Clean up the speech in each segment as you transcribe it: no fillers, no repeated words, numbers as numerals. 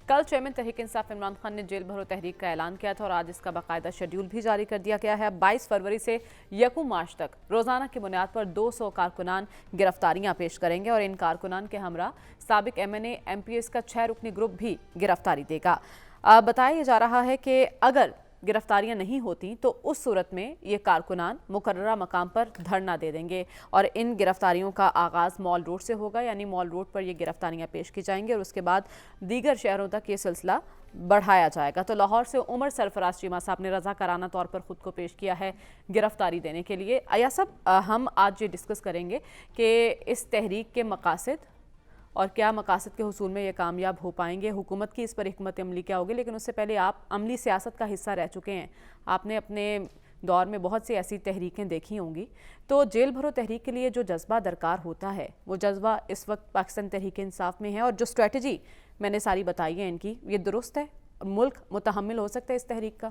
کل چیئرمین تحریک انصاف عمران خان نے جیل بھرو تحریک کا اعلان کیا تھا اور آج اس کا باقاعدہ شیڈیول بھی جاری کر دیا گیا ہے۔ 22 فروری سے 1 مارچ تک روزانہ کی بنیاد پر 200 کارکنان گرفتاریاں پیش کریں گے اور ان کارکنان کے ہمراہ سابق MNA MPS کا 6 رکنی گروپ بھی گرفتاری دے گا۔ بتایا جا رہا ہے کہ اگر گرفتاریاں نہیں ہوتی تو اس صورت میں یہ کارکنان مقررہ مقام پر دھرنا دے دیں گے اور ان گرفتاریوں کا آغاز مال روڈ سے ہوگا، یعنی مال روڈ پر یہ گرفتاریاں پیش کی جائیں گی اور اس کے بعد دیگر شہروں تک یہ سلسلہ بڑھایا جائے گا۔ تو لاہور سے عمر سرفراز چیمہ صاحب نے رضاکارانہ طور پر خود کو پیش کیا ہے گرفتاری دینے کے لیے۔ ایاز صاحب، ہم آج یہ ڈسکس کریں گے کہ اس تحریک کے مقاصد اور کیا مقاصد کے حصول میں یہ کامیاب ہو پائیں گے، حکومت کی اس پر حکمت عملی کیا ہوگی، لیکن اس سے پہلے آپ عملی سیاست کا حصہ رہ چکے ہیں۔ آپ نے اپنے دور میں بہت سی ایسی تحریکیں دیکھی ہوں گی، تو جیل بھرو تحریک کے لیے جو جذبہ درکار ہوتا ہے وہ جذبہ اس وقت پاکستان تحریک انصاف میں ہے، اور جو اسٹریٹجی میں نے ساری بتائی ہے ان کی، یہ درست ہے؟ ملک متحمل ہو سکتا ہے اس تحریک کا؟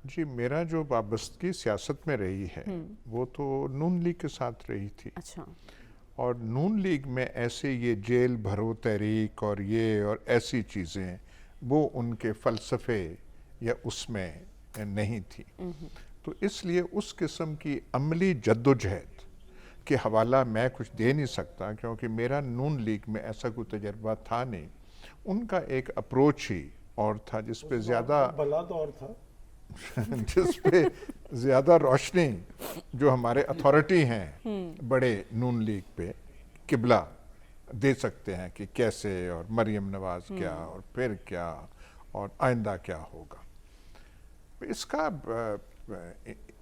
جی، میرا جو وابستگی سیاست میں رہی ہے وہ تو نون لیگ کے ساتھ رہی تھی۔ اچھا۔ اور نون لیگ میں ایسے یہ جیل بھرو تحریک اور یہ اور ایسی چیزیں وہ ان کے فلسفے یا اس میں نہیں تھی، تو اس لیے اس قسم کی عملی جدوجہد کے حوالہ میں کچھ دے نہیں سکتا، کیونکہ میرا نون لیگ میں ایسا کوئی تجربہ تھا نہیں۔ ان کا ایک اپروچ ہی اور تھا جس پہ زیادہ بلا دور تھا جس پہ زیادہ روشنی جو ہمارے اتھارٹی ہیں بڑے نون لیگ پہ قبلہ دے سکتے ہیں کہ کیسے، اور مریم نواز کیا اور پھر کیا اور آئندہ کیا ہوگا۔ اس کا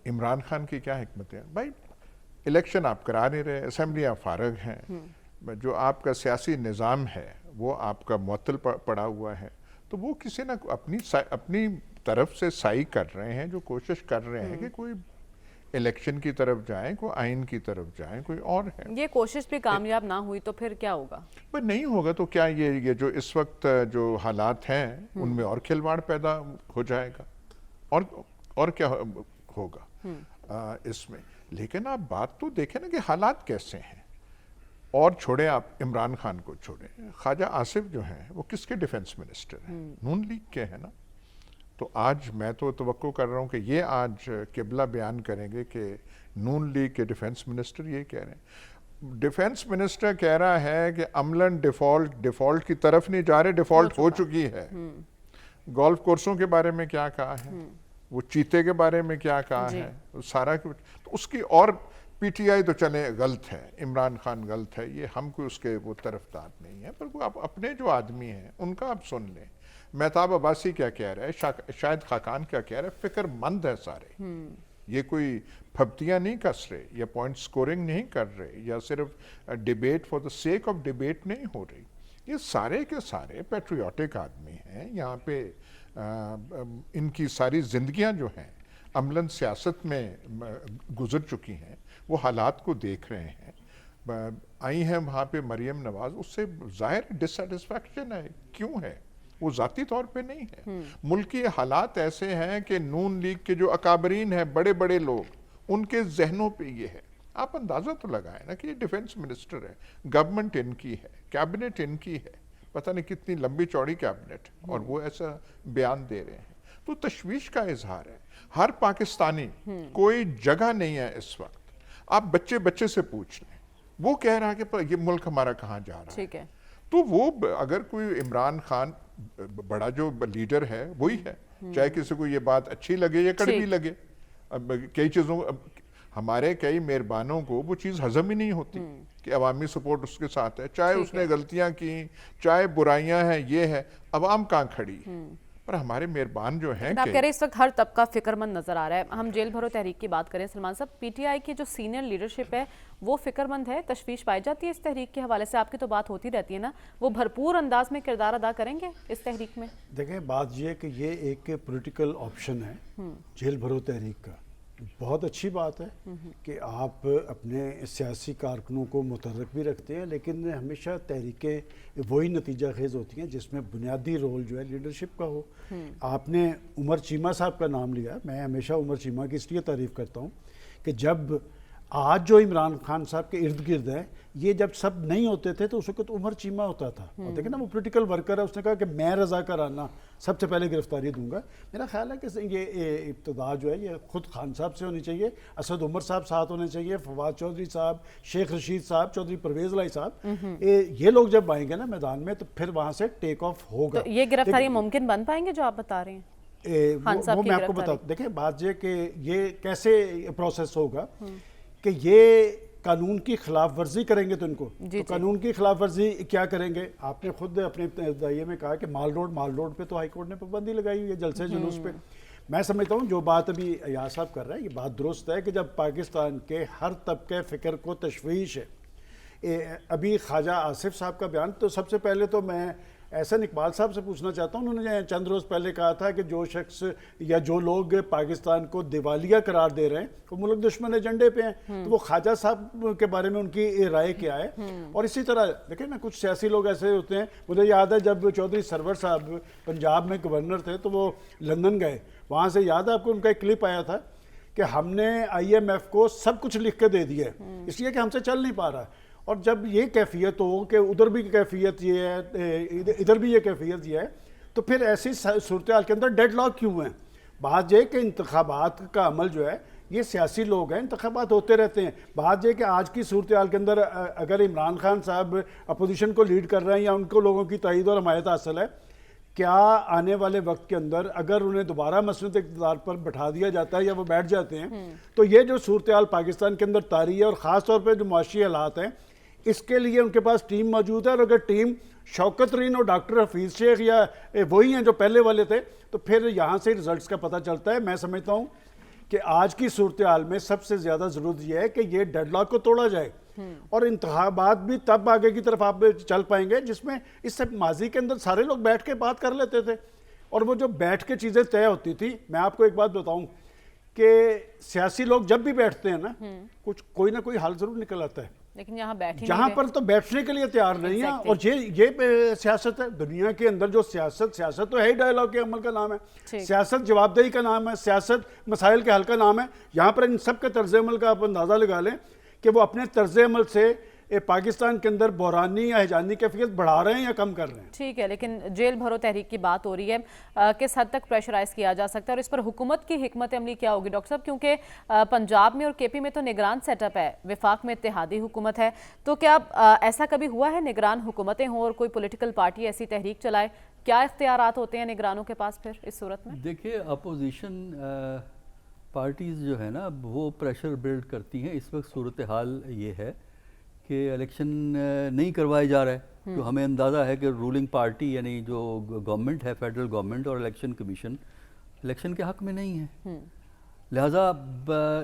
عمران خان کی کیا حکمت ہے؟ بھائی، الیکشن آپ کرا نہیں رہے، اسمبلیاں فارغ ہیں، جو آپ کا سیاسی نظام ہے وہ آپ کا معطل پڑا ہوا ہے، تو وہ کسی نہ اپنی طرف سے سائی کر رہے ہیں، جو کوشش کر رہے ہیں کہ کوئی الیکشن کی طرف جائیں، کوئی آئین کی طرف جائیں، کوئی اور ہے۔ یہ کوشش بھی کامیاب نہ ہوئی تو پھر کیا ہوگا؟ پر نہیں ہوگا تو کیا یہ جو اس وقت جو حالات ہیں ان میں اور کھلواڑ پیدا ہو جائے گا، اور کیا ہوگا اس میں۔ لیکن آپ بات تو دیکھیں نا کہ حالات کیسے ہیں، اور چھوڑیں، آپ عمران خان کو چھوڑیں، خواجہ آصف جو ہیں وہ کس کے ڈیفنس منسٹر ہیں؟ نون لیگ کے ہیں نا۔ تو آج میں تو توقع کر رہا ہوں کہ یہ آج قبلہ بیان کریں گے کہ نون لیگ کے ڈیفنس منسٹر یہ کہہ رہے ہیں۔ ڈیفنس منسٹر کہہ رہا ہے کہ عملاً ڈیفالٹ کی طرف نہیں جا رہے، ڈیفالٹ ہو چکی ہے۔ گولف کورسوں کے بارے میں کیا کہا ہے، وہ چیتے کے بارے میں کیا کہا ہے، سارا تو اس کی، اور پی ٹی آئی تو چلے غلط ہے، عمران خان غلط ہے، یہ ہم کو اس کے وہ طرفدار نہیں ہیں، پر وہ اپنے جو آدمی ہیں ان کا آپ سن لیں۔ مہتاب عباسی کیا کہہ رہا ہے، شاہد خاقان کیا کہہ رہا ہے، فکر مند ہے سارے، یہ کوئی پھبتیاں نہیں کس رہے یا پوائنٹ سکورنگ نہیں کر رہے یا صرف debate for the sake of debate نہیں ہو رہی، یہ سارے کے سارے پیٹریوٹک آدمی ہیں۔ یہاں پہ ان کی ساری زندگیاں جو ہیں عملاً سیاست میں گزر چکی ہیں، وہ حالات کو دیکھ رہے ہیں۔ آئی ہیں وہاں پہ مریم نواز، اس سے ظاہر ڈسسیٹسفیکشن ہے، کیوں ہے؟ وہ ذاتی طور پہ نہیں ہے، ملکی حالات ایسے ہیں کہ نون لیگ کے جو اکابرین ہیں، بڑے بڑے لوگ، ان کے ذہنوں پہ یہ ہے۔ آپ اندازہ تو لگائیں نا کہ یہ ڈیفنس منسٹر ہے، گورنمنٹ ان کی ہے، کیبنٹ ان کی ہے، پتہ نہیں کتنی لمبی چوڑی کیبنٹ، اور وہ ایسا بیان دے رہے ہیں، تو تشویش کا اظہار ہے۔ ہر پاکستانی، کوئی جگہ نہیں ہے اس وقت، آپ بچے سے پوچھ لیں، وہ کہہ رہا ہے کہ یہ ملک ہمارا کہاں جا رہا ہے۔ تو وہ اگر کوئی عمران خان بڑا جو لیڈر ہے وہی ہے، چاہے کسی کو یہ بات اچھی لگے یا کڑوی لگے، اب کئی چیزوں، ہمارے کئی مہربانوں کو وہ چیز ہضم ہی نہیں ہوتی کہ عوامی سپورٹ اس کے ساتھ ہے، چاہے اس نے غلطیاں کی، چاہے برائیاں ہیں، یہ ہے، عوام کہاں کھڑی ہے، پر ہمارے مہربان جو ہیں، آپ کہہ رہے اس وقت ہر طبقہ فکر مند نظر آ رہا ہے۔ ہم جیل بھرو تحریک کی بات کریں سلمان صاحب، پی ٹی آئی کی جو سینئر لیڈرشپ ہے وہ فکر مند ہے، تشویش پائی جاتی ہے اس تحریک کے حوالے سے؟ آپ کی تو بات ہوتی رہتی ہے نا، وہ بھرپور انداز میں کردار ادا کریں گے اس تحریک میں؟ دیکھیں، بات یہ ہے کہ یہ ایک پولیٹیکل آپشن ہے جیل بھرو تحریک کا، بہت اچھی بات ہے کہ آپ اپنے سیاسی کارکنوں کو متحرک بھی رکھتے ہیں، لیکن ہمیشہ تحریکیں وہی نتیجہ خیز ہوتی ہیں جس میں بنیادی رول جو ہے لیڈرشپ کا ہو۔ آپ نے عمر چیمہ صاحب کا نام لیا، میں ہمیشہ عمر چیمہ کی اس لیے تعریف کرتا ہوں کہ جب آج جو عمران خان صاحب کے ارد گرد ہے یہ جب سب نہیں ہوتے تھے تو اس وقت عمر چیمہ ہوتا تھا، اور دیکھیں نا وہ پولیٹیکل ورکر ہے، اس نے کہا کہ میں رضا کرانہ سب سے پہلے گرفتاری دوں گا۔ میرا خیال ہے کہ یہ ابتدا جو ہے یہ خود خان صاحب سے ہونی چاہیے، اسد عمر صاحب ساتھ ہونے چاہیے، فواد چودھری صاحب، شیخ رشید صاحب، چودھری پرویز الہی صاحب، یہ لوگ جب آئیں گے نا میدان میں تو پھر وہاں سے ٹیک آف ہوگا۔ تو یہ گرفتاری ممکن بن پائیں گے جو آپ بتا رہے ہیں؟ وہ میں آپ کو بتا دیکھیں بات یہ کہ یہ کیسے پروسیس ہوگا کہ یہ قانون کی خلاف ورزی کریں گے تو ان کو تو قانون کی خلاف ورزی کیا کریں گے؟ آپ نے خود اپنے ابتدائیے میں کہا کہ مال روڈ پہ تو ہائی کورٹ نے پابندی لگائی ہوئی ہے جلسے جلوس پہ۔ میں سمجھتا ہوں جو بات ابھی ایاز صاحب کر رہے ہیں یہ بات درست ہے کہ جب پاکستان کے ہر طبقے فکر کو تشویش ہے، ابھی خواجہ آصف صاحب کا بیان، تو سب سے پہلے تو میں احسن اقبال صاحب سے پوچھنا چاہتا ہوں، انہوں نے چند روز پہلے کہا تھا کہ جو شخص یا جو لوگ پاکستان کو دیوالیہ قرار دے رہے ہیں وہ ملک دشمن ایجنڈے پہ ہیں، تو وہ خواجہ صاحب کے بارے میں ان کی رائے کیا ہے؟ اور اسی طرح دیکھیں نا کچھ سیاسی لوگ ایسے ہوتے ہیں، مجھے یاد ہے جب چودھری سرور صاحب پنجاب میں گورنر تھے تو وہ لندن گئے، وہاں سے یاد ہے آپ کو ان کا ایک کلپ آیا تھا کہ ہم نے IMF کو سب کچھ لکھ کے دے دیا ہے اس لیے کہ ہم سے چل نہیں پا رہا۔ اور جب یہ کیفیت ہو کہ ادھر بھی کیفیت یہ ہے ادھر بھی یہ کیفیت یہ ہے تو پھر ایسی صورتحال کے اندر ڈیڈ لاک کیوں ہیں؟ بات یہ کہ انتخابات کا عمل جو ہے یہ سیاسی لوگ ہیں، انتخابات ہوتے رہتے ہیں۔ بات یہ کہ آج کی صورتحال کے اندر اگر عمران خان صاحب اپوزیشن کو لیڈ کر رہے ہیں یا ان کو لوگوں کی تائید اور حمایت حاصل ہے، کیا آنے والے وقت کے اندر اگر انہیں دوبارہ مسند اقتدار پر بٹھا دیا جاتا ہے یا وہ بیٹھ جاتے ہیں تو یہ جو صورتحال پاکستان کے اندر طاری ہے اور خاص طور پہ جو معاشی حالات ہیں اس کے لیے ان کے پاس ٹیم موجود ہے، اور اگر ٹیم شوکت ترین اور ڈاکٹر حفیظ شیخ یا وہی ہیں جو پہلے والے تھے تو پھر یہاں سے رزلٹس کا پتہ چلتا ہے۔ میں سمجھتا ہوں کہ آج کی صورتحال میں سب سے زیادہ ضرورت یہ ہے کہ یہ ڈیڈ لاک کو توڑا جائے، اور انتخابات بھی تب آگے کی طرف آپ چل پائیں گے جس میں اس سے ماضی کے اندر سارے لوگ بیٹھ کے بات کر لیتے تھے، اور وہ جو بیٹھ کے چیزیں طے ہوتی تھی۔ میں آپ کو ایک بات بتاؤں کہ سیاسی لوگ جب بھی بیٹھتے ہیں نا کوئی نہ کوئی حل ضرور نکل آتا ہے، لیکن یہاں بیٹھ جہاں پر تو بیٹھنے کے لیے تیار نہیں ہیں، اور یہ سیاست ہے دنیا کے اندر جو سیاست تو ہے ہی ڈائیلاگ کے عمل کا نام ہے، سیاست جواب دہی کا نام ہے، سیاست مسائل کے حل کا نام ہے۔ یہاں پر ان سب کے طرز عمل کا آپ اندازہ لگا لیں کہ وہ اپنے طرز عمل سے پاکستان کے اندر بحرانی یا ہیجانی کیفیت بڑھا رہے ہیں یا کم کر رہے ہیں۔ ٹھیک ہے، لیکن جیل بھرو تحریک کی بات ہو رہی ہے، کس حد تک پریشرائز کیا جا سکتا ہے اور اس پر حکومت کی حکمت عملی کیا ہوگی ڈاکٹر صاحب؟ کیونکہ پنجاب میں اور KP میں تو نگران سیٹ اپ ہے، وفاق میں اتحادی حکومت ہے، تو کیا ایسا کبھی ہوا ہے نگران حکومتیں ہوں اور کوئی پولیٹیکل پارٹی ایسی تحریک چلائے؟ کیا اختیارات ہوتے ہیں نگرانوں کے پاس پھر اس صورت میں؟ دیکھیے اپوزیشن پارٹیز جو ہے نا وہ پریشر بلڈ کرتی ہیں۔ اس وقت صورتحال یہ ہے کہ الیکشن نہیں کروائے جا رہا ہے، تو ہمیں اندازہ ہے کہ رولنگ پارٹی یعنی جو گورنمنٹ ہے، فیڈرل گورنمنٹ اور الیکشن کمیشن الیکشن کے حق میں نہیں ہے، لہٰذا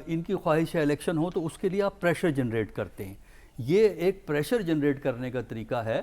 ان کی خواہش ہے الیکشن ہو تو اس کے لیے آپ پریشر جنریٹ کرتے ہیں۔ یہ ایک پریشر جنریٹ کرنے کا طریقہ ہے